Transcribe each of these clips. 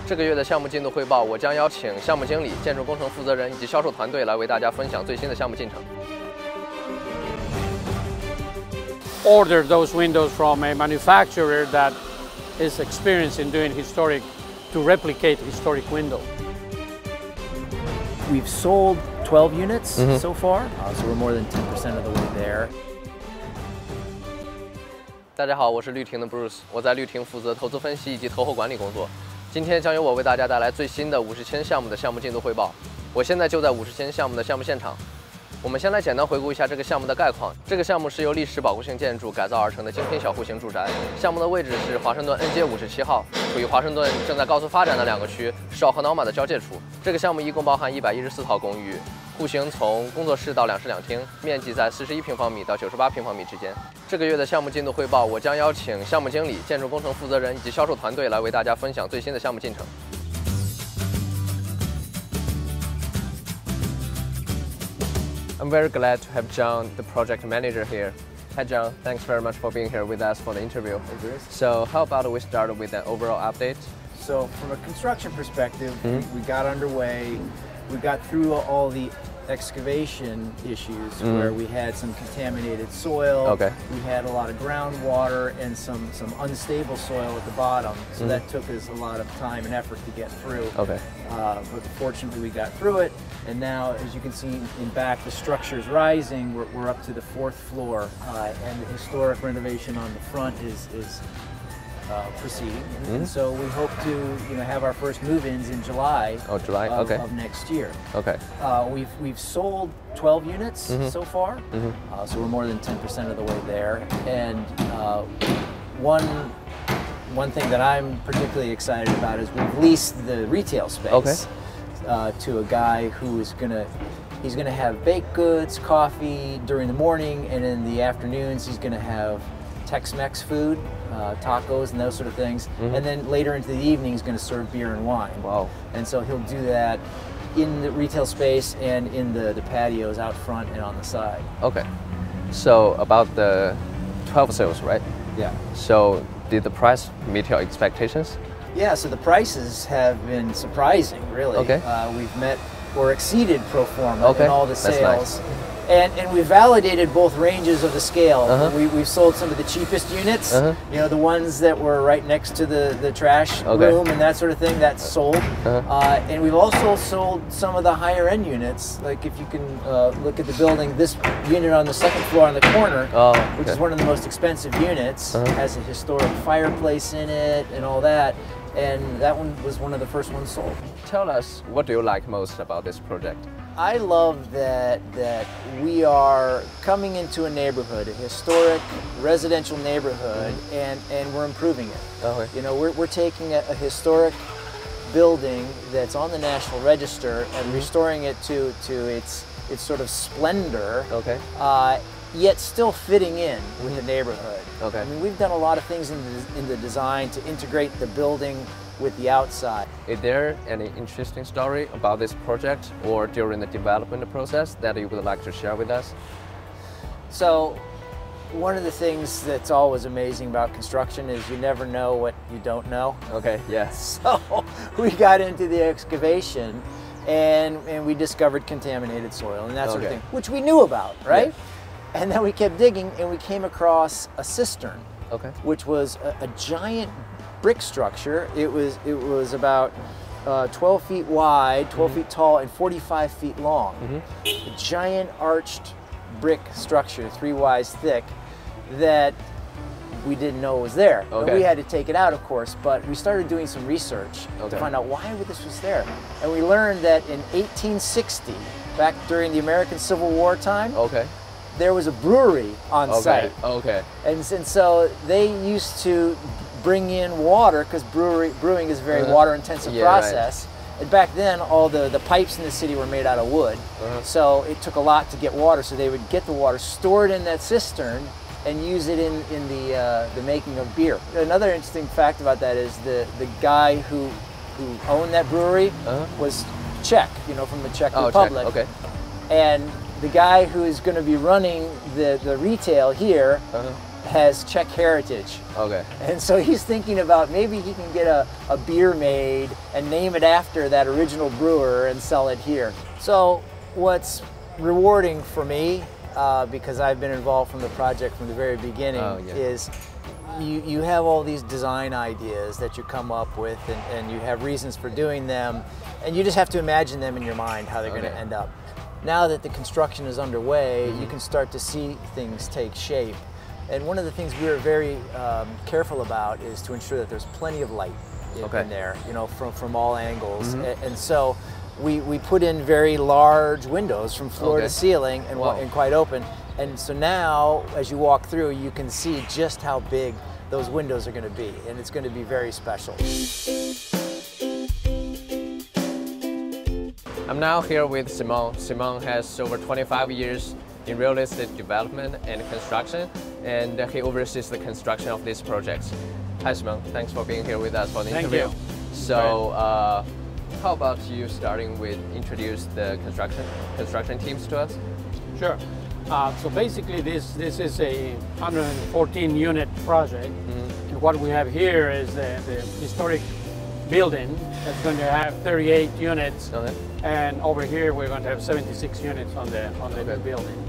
这个月的项目进度汇报，我将邀请项目经理、建筑工程负责人以及销售团队来为大家分享最新的项目进程。Order those windows from a manufacturer that is experienced in doing historic to replicate historic window. We've sold 12 units so far, so we're more than 10% of the way there. 大家好，我是绿庭的 Bruce， 我在绿庭负责投资分析以及投后管理工作。今天将由我为大家带来最新的50千项目的项目进度汇报。我现在就在50千项目的项目现场。我们先来简单回顾一下这个项目的概况。这个项目是由历史保护性建筑改造而成的精品小户型住宅。项目的位置是华盛顿 N街57号，处于华盛顿正在高速发展的两个区 Shaw 和 NoMa 的交界处。这个项目一共包含114套公寓，户型从工作室到2室2厅，面积在41平方米到98平方米之间。这个月的项目进度汇报，我将邀请项目经理、建筑工程负责人以及销售团队来为大家分享最新的项目进程。I'm very glad to have John, the project manager here. Hi John, thanks very much for being here with us for the interview. So how about we start with an overall update? So from a construction perspective, we got underway. We got through all the excavation issues where we had some contaminated soil. Okay. We had a lot of groundwater and some unstable soil at the bottom. So that took us a lot of time and effort to get through. Okay. But fortunately we got through it. And now, as you can see in back, the structure is rising. We're up to the 4th floor, and the historic renovation on the front is proceeding. And so we hope to have our first move-ins in July. Oh, July. Of next year. Okay. We've sold 12 units so far, so we're more than 10% of the way there. And one thing that I'm particularly excited about is we've leased the retail space. Okay. To a guy who is he's gonna have baked goods, coffee during the morning, and in the afternoons he's gonna have Tex-Mex food, tacos and those sort of things. And then later into the evening he's gonna serve beer and wine. Wow. And so he'll do that in the retail space and in the patios out front and on the side. Okay. So about the 12 sales, right? Yeah. So did the price meet your expectations? Yeah, so the prices have been surprising, really. Okay. We've met or exceeded pro forma in all the sales. That's nice. And we validated both ranges of the scale. We've sold some of the cheapest units, the ones that were right next to the trash room and that sort of thing, that's sold. And we've also sold some of the higher end units, like if you can look at the building, this unit on the 2nd floor on the corner, which is one of the most expensive units, has a historic fireplace in it and all that. And that one was one of the first ones sold. Tell us, what do you like most about this project? I love that we are coming into a neighborhood, a historic residential neighborhood, and we're improving it. Okay. We're taking a historic building that's on the National Register and restoring it to its sort of splendor. Okay. Yet still fitting in with the neighborhood. Okay. I mean, we've done a lot of things in the design to integrate the building with the outside. Is there any interesting story about this project or during the development process that you would like to share with us? So, one of the things that's always amazing about construction is you never know what you don't know. Okay, yes. So, we got into the excavation and we discovered contaminated soil and that sort of thing, which we knew about, right? Yeah. And then we kept digging and we came across a cistern, which was a giant brick structure. It was about 12 feet wide, 12 feet tall, and 45 feet long. A giant arched brick structure, 3 wides thick, that we didn't know was there. And we had to take it out, of course, but we started doing some research to find out why this was there. And we learned that in 1860, back during the American Civil War time, there was a brewery on site. And so they used to bring in water because brewing is a very water-intensive process. Right. And back then, all the pipes in the city were made out of wood. So it took a lot to get water. So they would get the water, store it in that cistern, and use it in the making of beer. Another interesting fact about that is the guy who owned that brewery was Czech, from the Czech Republic. And the guy who is going to be running the retail here has Czech heritage. Okay. And so he's thinking about maybe he can get a beer made and name it after that original brewer and sell it here. So what's rewarding for me, because I've been involved from the project from the very beginning, is you have all these design ideas that you come up with, and you have reasons for doing them, and you just have to imagine them in your mind, how they're going to end up. Now that the construction is underway, you can start to see things take shape. And one of the things we were very careful about is to ensure that there's plenty of light in there, you know, from all angles. And so we put in very large windows from floor to ceiling and quite open. And so now, as you walk through, you can see just how big those windows are going to be, and it's going to be very special. I'm now here with Simon. Simon has over 25 years in real estate development and construction, and he oversees the construction of these projects. Hi Simon, thanks for being here with us for the interview. Thank you. So how about you starting with introduce the construction teams to us? Sure. So basically this is a 114 unit project. And what we have here is the historic building that's going to have 38 units. And over here we're going to have 76 units on the new building.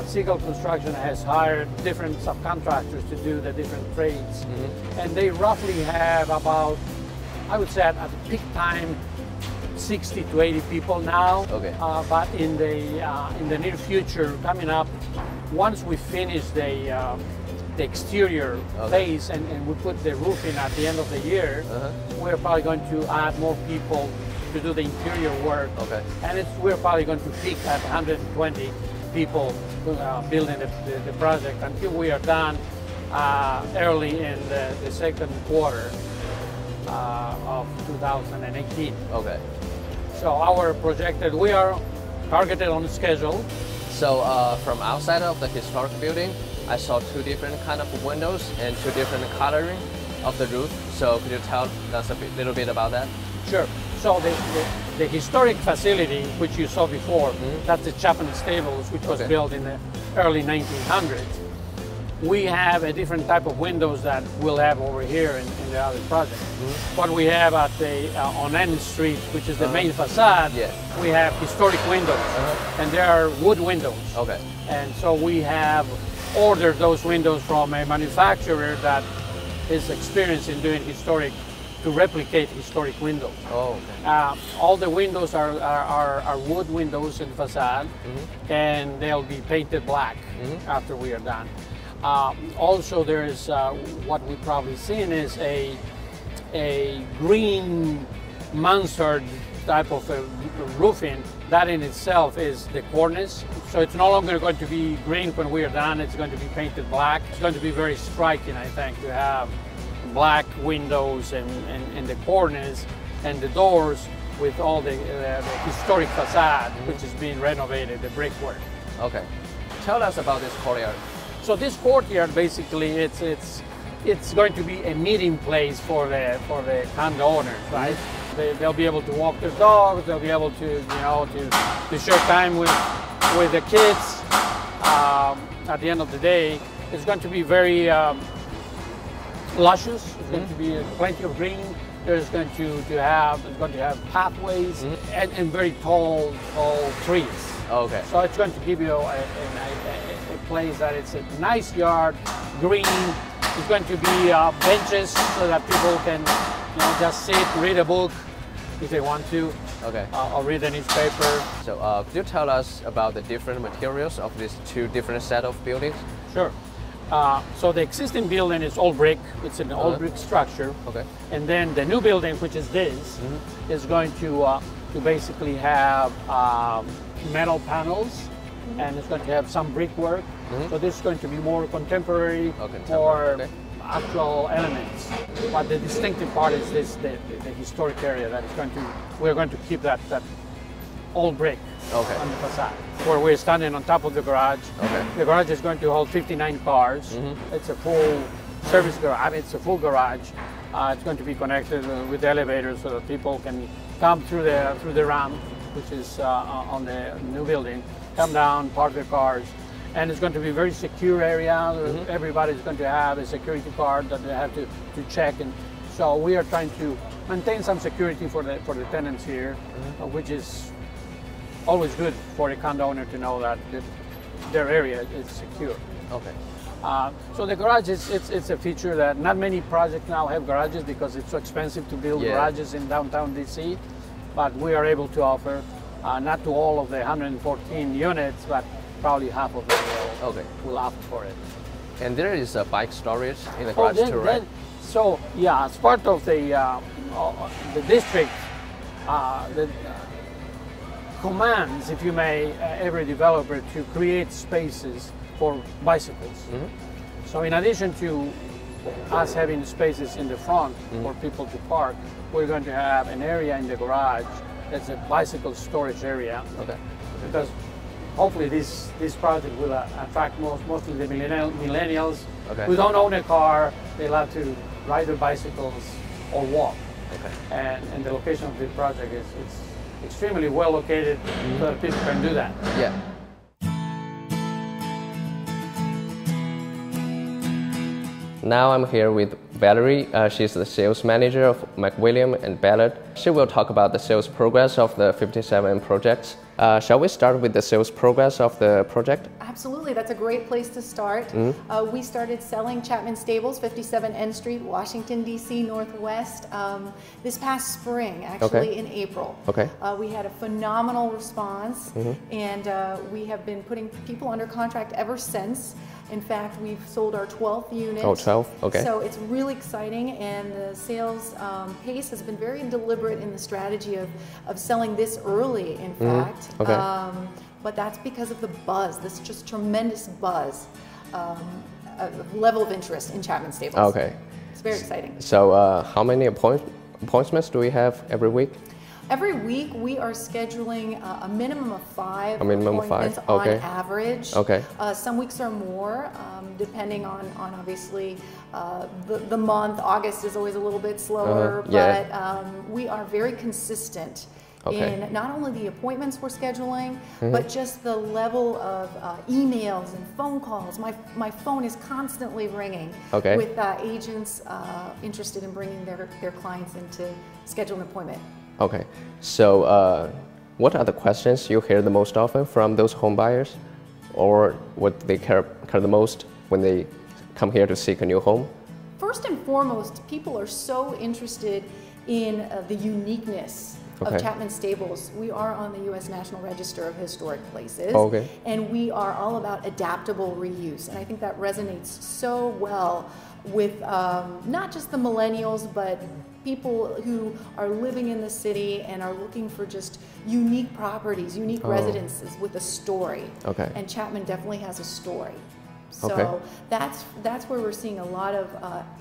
Seagull Construction has hired different subcontractors to do the different trades. And they roughly have about, I would say at peak time, 60 to 80 people now. But in the near future coming up, once we finish the exterior phase and we put the roof in at the end of the year, we're probably going to add more people to do the interior work. And we're probably going to peak at 120 people building the project until we are done early in the second quarter of 2018. So our projected, we are targeted on schedule. So from outside of the historic building, I saw two different kind of windows and two different coloring of the roof. So could you tell us a little bit about that? Sure. So the historic facility, which you saw before, that's the Chapman Stable, which was built in the early 1900s. We have a different type of windows that we'll have over here in the other project. What we have at the on N Street, which is the main facade, we have historic windows, and they are wood windows. And so we have ordered those windows from a manufacturer that is experienced in doing historic, to replicate historic windows. All the windows are wood windows in the facade, and they'll be painted black after we are done. Also, there is what we've probably seen is a green mansard type of roofing. That in itself is the cornice. So it's no longer going to be green when we are done. It's going to be painted black. It's going to be very striking, I think, to have black windows and the cornice and the doors with all the historic facade, which is being renovated, the brickwork. Tell us about this courtyard. So this courtyard, basically, it's going to be a meeting place for the condo owners, right? They'll be able to walk their dogs. They'll be able to to share time with the kids. At the end of the day, it's going to be very luscious. It's going to be plenty of green. There's going to have pathways and very tall trees. So it's going to give you a place that it's a nice yard, green. It's going to be benches so that people can just sit, read a book if they want to, or read a newspaper. So could you tell us about the different materials of these two different set of buildings? Sure. So the existing building is all brick. It's an all brick structure. And then the new building, which is this, is going to basically have metal panels, and it's going to have some brickwork. So this is going to be more contemporary, more actual elements. But the distinctive part is the historic area that is we're going to keep that all brick on the facade. Where we're standing on top of the garage. The garage is going to hold 59 cars. It's a full service garage. It's a full garage. It's going to be connected with elevators so that people can come through the ramp, which is on the new building, come down, park their cars, And it's going to be a very secure area. Everybody's going to have a security card that they have to check. And so we are trying to maintain some security for the tenants here, which is always good for a condo owner to know that their area is secure. Okay. So the garage, it's a feature that not many projects now have garages because it's so expensive to build garages in downtown DC. But we are able to offer, not to all of the 114 units, but probably half of them will opt for it. And there is a bike storage in the garage too, right? So yeah, as part of the district, the commands, if you may, every developer to create spaces for bicycles. So in addition to us having spaces in the front for people to park, we're going to have an area in the garage that's a bicycle storage area. Okay. Because hopefully this project will attract mostly the millennials who don't own a car. They love to ride their bicycles or walk. Okay. And the location of the project is extremely well located so that people can do that. Yeah. Now I'm here with Valerie. She's the sales manager of McWilliam and Ballard. She will talk about the sales progress of the 57N projects. Shall we start with the sales progress of the project? Absolutely, that's a great place to start. We started selling Chapman Stables, 57N Street, Washington, D.C. Northwest, this past spring, actually in April. We had a phenomenal response, and we have been putting people under contract ever since. In fact, we've sold our 12th unit. Oh, 12? Okay. So it's really exciting, and the sales pace has been very deliberate in the strategy of selling this early, in fact. But that's because of the buzz, this just tremendous buzz, level of interest in Chapman Stables. Okay. It's very exciting. So how many appointments do we have every week? Every week we are scheduling a minimum of 5 appointments on average. Okay. Some weeks are more, depending on obviously the month. August is always a little bit slower, but we are very consistent in not only the appointments we're scheduling, but just the level of emails and phone calls. My phone is constantly ringing with agents interested in bringing their clients in to schedule an appointment. Okay, so what are the questions you hear the most often from those home buyers, or what they care the most when they come here to seek a new home? First and foremost, people are so interested in the uniqueness of Chapman Stables. We are on the U.S. National Register of Historic Places, and we are all about adaptable reuse, and I think that resonates so well with not just the millennials, but people who are living in the city and are looking for just unique properties, unique residences with a story. And Chapman definitely has a story. So that's where we're seeing a lot of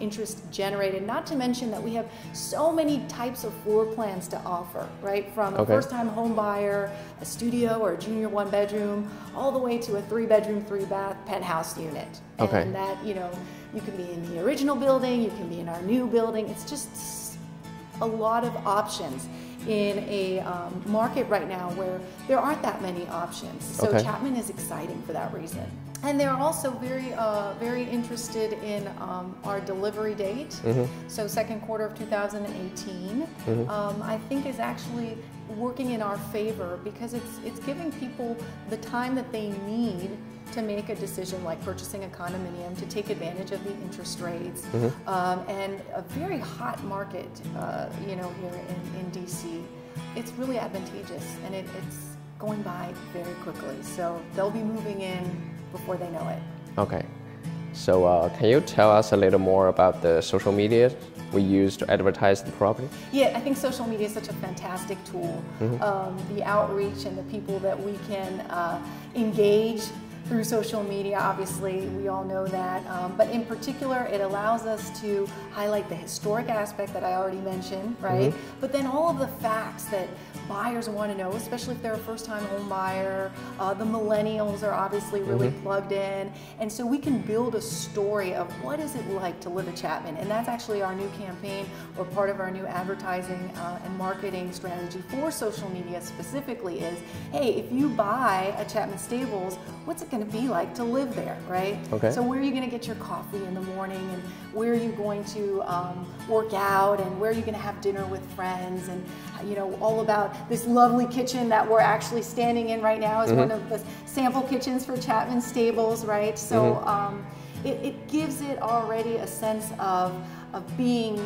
interest generated, not to mention that we have so many types of floor plans to offer, right? From a first-time home buyer, a studio or a junior 1-bedroom, all the way to a 3-bedroom, 3-bath penthouse unit. And that, you know, you can be in the original building, you can be in our new building. It's just a lot of options in a market right now where there aren't that many options. So Chapman is exciting for that reason. And they're also very interested in our delivery date. So second quarter of 2018, I think is actually working in our favor because it's giving people the time that they need to make a decision like purchasing a condominium, to take advantage of the interest rates, and a very hot market, you know, here in DC. It's really advantageous, and it's going by very quickly. So they'll be moving in before they know it. Okay. So can you tell us a little more about the social media we use to advertise the property? Yeah, I think social media is such a fantastic tool. The outreach and the people that we can engage through social media, obviously, we all know that, but in particular, it allows us to highlight the historic aspect that I already mentioned, right? But then all of the facts that buyers want to know, especially if they're a first-time home buyer. The millennials are obviously really plugged in, and so we can build a story of what is it like to live at Chapman, and that's actually our new campaign, or part of our new advertising and marketing strategy for social media specifically is, hey, if you buy a Chapman Stables, what's it going going to be like to live there, right? Okay. So where are you going to get your coffee in the morning, and where are you going to work out, and where are you going to have dinner with friends, and you know, all about this lovely kitchen that we're actually standing in right now is one of the sample kitchens for Chapman Stables, right? So it gives it already a sense of being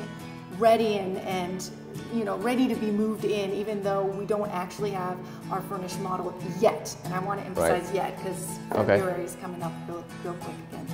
ready and you know, ready to be moved in, even though we don't actually have our furnished model yet. And I want to emphasize yet, because February is coming up real quick again.